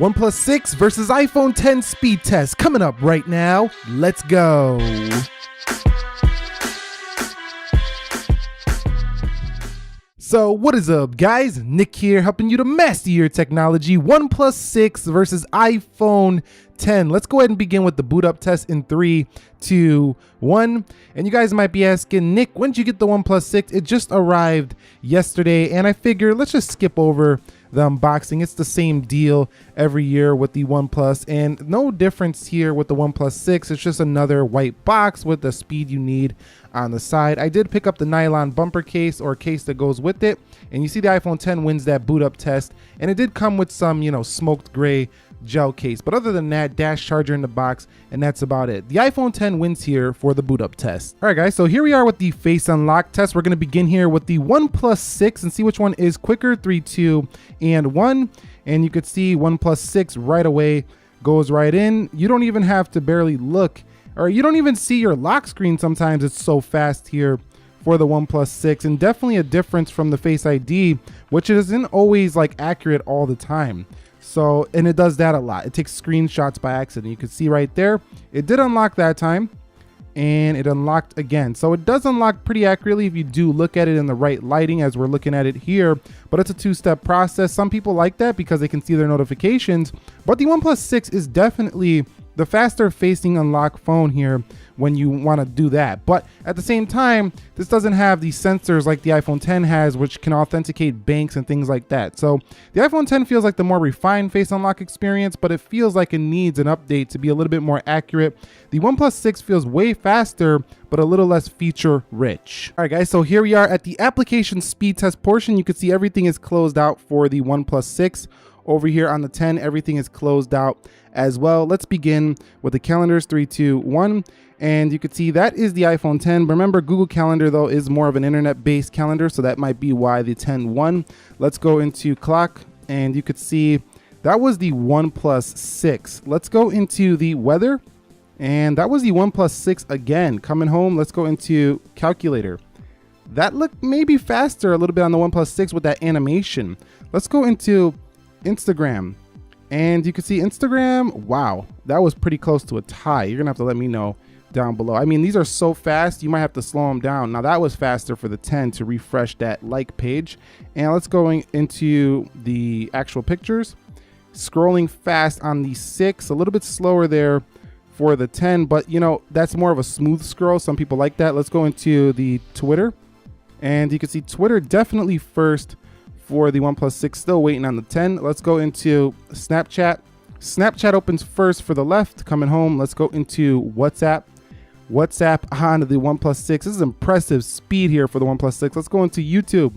OnePlus 6 versus iPhone 10 speed test coming up right now. Let's go. So what is up, guys? Nick here, helping you to master your technology. OnePlus 6 versus iPhone 10. Let's go ahead and begin with the boot up test in 3, 2, 1. And you guys might be asking, Nick, when did you get the OnePlus 6? It just arrived yesterday, and I figure let's just skip over the unboxing. It's the same deal every year with the OnePlus, and no difference here with the OnePlus 6. It's just another white box with the speed you need on the side. I did pick up the nylon bumper case or case that goes with it, and you see the iPhone 10 wins that boot up test, and it did come with some, smoked gray gel case, but other than that, dash charger in the box, and that's about it. The iPhone 10 wins here for the boot up test. All right, guys, so here we are with the face unlock test. We're going to begin here with the OnePlus 6 and see which one is quicker. 3, 2, and 1. And you could see OnePlus 6 right away goes right in. You don't even have to barely look, or you don't even see your lock screen sometimes. It's so fast here for the OnePlus 6, and definitely a difference from the Face ID, which isn't always like accurate all the time. So, and it does that a lot. It takes screenshots by accident. You can see right there, it did unlock that time, and it unlocked again. So it does unlock pretty accurately if you do look at it in the right lighting as we're looking at it here, but it's a two-step process. Some people like that because they can see their notifications, but the OnePlus 6 is definitely the faster facing unlock phone here when you want to do that. But at the same time, this doesn't have the sensors like the iPhone 10 has, which can authenticate banks and things like that. So the iPhone 10 feels like the more refined face unlock experience, but it feels like it needs an update to be a little bit more accurate. The OnePlus 6 feels way faster, but a little less feature rich. All right, guys, so here we are at the application speed test portion. You can see everything is closed out for the OnePlus 6. Over here on the 10, everything is closed out as well. Let's begin with the calendars. 3, 2, 1. And you can see that is the iPhone 10. Remember, Google Calendar, though, is more of an internet-based calendar, so that might be why the 10 won. Let's go into clock, and you could see that was the OnePlus 6. Let's go into the weather, and that was the OnePlus 6 again. Coming home, let's go into calculator. That looked maybe faster a little bit on the OnePlus 6 with that animation. Let's go into Instagram, and you can see Instagram. Wow, that was pretty close to a tie. You're gonna have to let me know down below. I mean, these are so fast, you might have to slow them down. Now that was faster for the 10 to refresh that like page. And let's go into the actual pictures. Scrolling fast on the 6, a little bit slower there for the 10, but that's more of a smooth scroll. Some people like that. Let's go into the Twitter, and you can see Twitter definitely first for the OnePlus 6, still waiting on the 10. Let's go into Snapchat. Snapchat opens first for the left. Coming home, let's go into WhatsApp. WhatsApp on the OnePlus 6. This is impressive speed here for the OnePlus 6. Let's go into YouTube,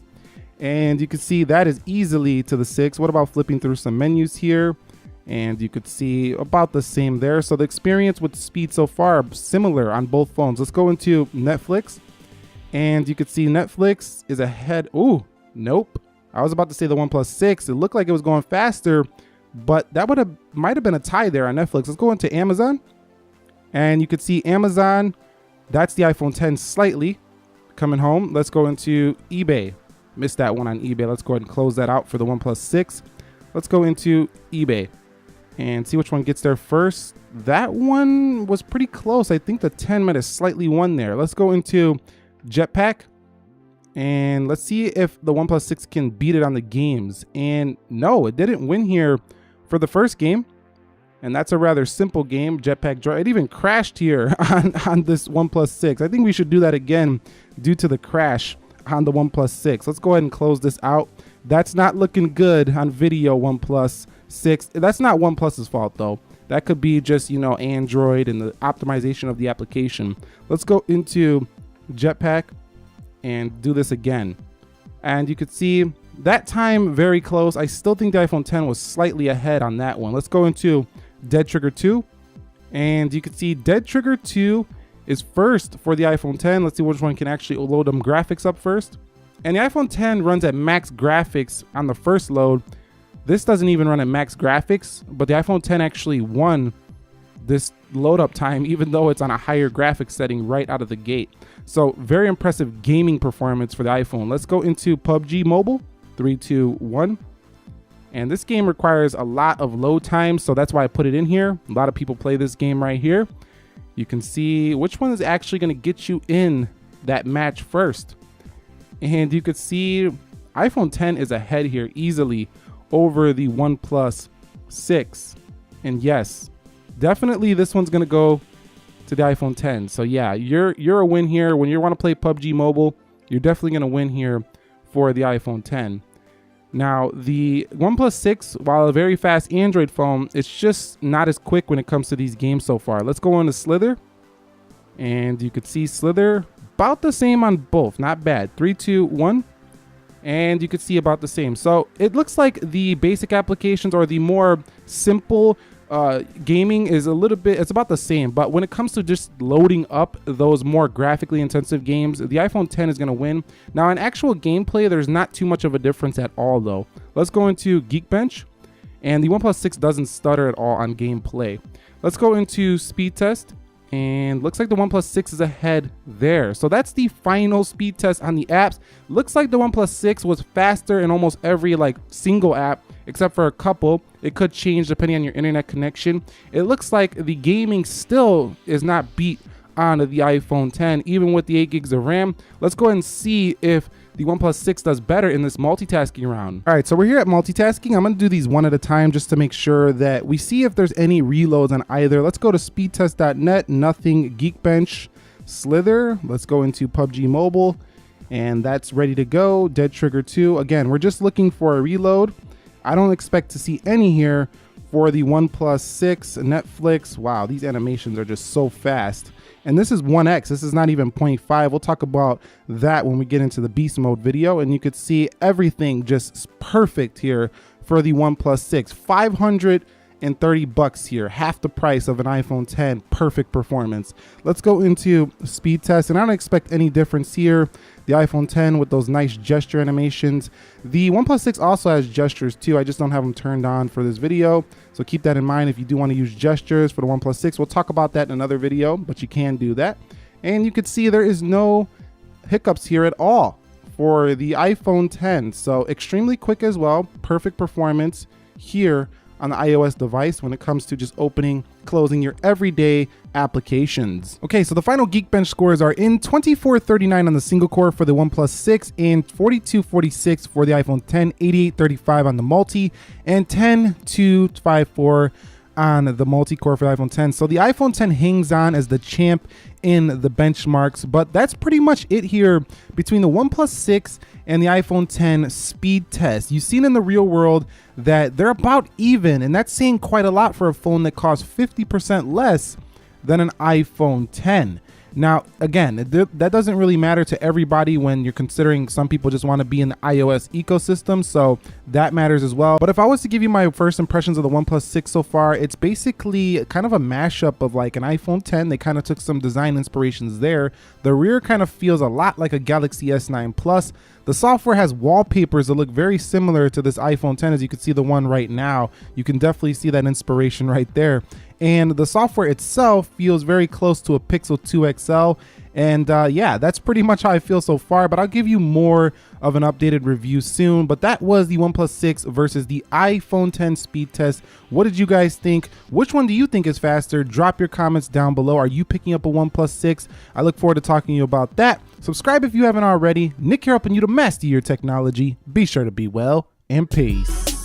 and you can see that is easily to the 6. What about flipping through some menus here? And you could see about the same there. So the experience with the speed so far are similar on both phones. Let's go into Netflix, and you could see Netflix is ahead. Ooh, nope. I was about to say the OnePlus 6. It looked like it was going faster, but that might have been a tie there on Netflix. Let's go into Amazon, and you could see Amazon. That's the iPhone 10 slightly. Coming home, let's go into eBay. Missed that one on eBay. Let's go ahead and close that out for the OnePlus 6. Let's go into eBay and see which one gets there first. That one was pretty close. I think the 10 might have slightly won there. Let's go into Jetpack, and let's see if the OnePlus 6 can beat it on the games. And no, it didn't win here for the first game. And that's a rather simple game, Jetpack Joy. It even crashed here on this OnePlus 6. I think we should do that again due to the crash on the OnePlus 6. Let's go ahead and close this out. That's not looking good on video, OnePlus 6. That's not OnePlus's fault, though. That could be just, Android and the optimization of the application. Let's go into Jetpack and do this again. And you could see that time very close. I still think the iPhone 10 was slightly ahead on that one. Let's go into Dead Trigger 2, and you can see Dead Trigger 2 is first for the iPhone 10. Let's see which one can actually load them graphics up first. And the iPhone 10 runs at max graphics on the first load. This doesn't even run at max graphics, but the iPhone 10 actually won this load up time, even though it's on a higher graphics setting right out of the gate. So very impressive gaming performance for the iPhone. Let's go into PUBG Mobile. 3, 2, 1. And this game requires a lot of load time, so that's why I put it in here. A lot of people play this game right here. You can see which one is actually going to get you in that match first. And you could see iPhone 10 is ahead here easily over the OnePlus 6. And yes, definitely this one's going to go to the iPhone 10. So yeah, you're a win here. When you want to play PUBG Mobile, you're definitely going to win here for the iPhone 10. Now, the OnePlus 6, while a very fast Android phone, it's just not as quick when it comes to these games so far. Let's go into Slither. And you could see Slither about the same on both. Not bad. 3, 2, 1. And you could see about the same. So it looks like the basic applications or the more simple gaming is a little bit, it's about the same. But when it comes to just loading up those more graphically intensive games, the iPhone 10 is going to win. Now in actual gameplay, there's not too much of a difference at all though. Let's go into Geekbench, and the OnePlus 6 doesn't stutter at all on gameplay. Let's go into speed test, and looks like the OnePlus 6 is ahead there. So that's the final speed test on the apps. Looks like the OnePlus 6 was faster in almost every single app, except for a couple. It could change depending on your internet connection. It looks like the gaming still is not beat on the iPhone 10, even with the 8 gigs of RAM. Let's go ahead and see if the OnePlus 6 does better in this multitasking round. All right, so we're here at multitasking. I'm gonna do these one at a time just to make sure that we see if there's any reloads on either. Let's go to speedtest.net, nothing. Geekbench, Slither. Let's go into PUBG Mobile, and that's ready to go. Dead Trigger 2. Again, we're just looking for a reload. I don't expect to see any here for the OnePlus 6. Netflix. Wow, these animations are just so fast. And this is 1x, this is not even 0.5. We'll talk about that when we get into the beast mode video. And you could see everything just perfect here for the OnePlus 6. $530 here, half the price of an iPhone 10, perfect performance. Let's go into speed test, and I don't expect any difference here. The iPhone 10 with those nice gesture animations. The OnePlus 6 also has gestures too. I just don't have them turned on for this video. So keep that in mind if you do want to use gestures for the OnePlus 6. We'll talk about that in another video, but you can do that. And you can see there is no hiccups here at all for the iPhone 10. So extremely quick as well. Perfect performance here on the iOS device when it comes to just opening, closing your everyday applications. Okay, so the final Geekbench scores are in 2439 on the single core for the OnePlus 6 and 4246 for the iPhone 10, 8835 on the multi, and 10254 on the multi-core for the iPhone 10. So the iPhone 10 hangs on as the champ in the benchmarks, but that's pretty much it here between the OnePlus 6 and the iPhone 10 speed test. You've seen in the real world that they're about even, and that's saying quite a lot for a phone that costs 50% less than an iPhone 10. Now, again, that doesn't really matter to everybody when you're considering some people just want to be in the iOS ecosystem, so that matters as well. But if I was to give you my first impressions of the OnePlus 6 so far, it's basically kind of a mashup of like an iPhone 10. They kind of took some design inspirations there. The rear kind of feels a lot like a Galaxy S9 Plus. The software has wallpapers that look very similar to this iPhone 10, as you can see the one right now. You can definitely see that inspiration right there. And the software itself feels very close to a Pixel 2 XL. And yeah, that's pretty much how I feel so far, but I'll give you more of an updated review soon. But that was the OnePlus 6 versus the iPhone 10 speed test. What did you guys think? Which one do you think is faster? Drop your comments down below. Are you picking up a OnePlus 6? I look forward to talking to you about that. Subscribe if you haven't already. Nick here helping you to master your technology. Be sure to be well, and peace.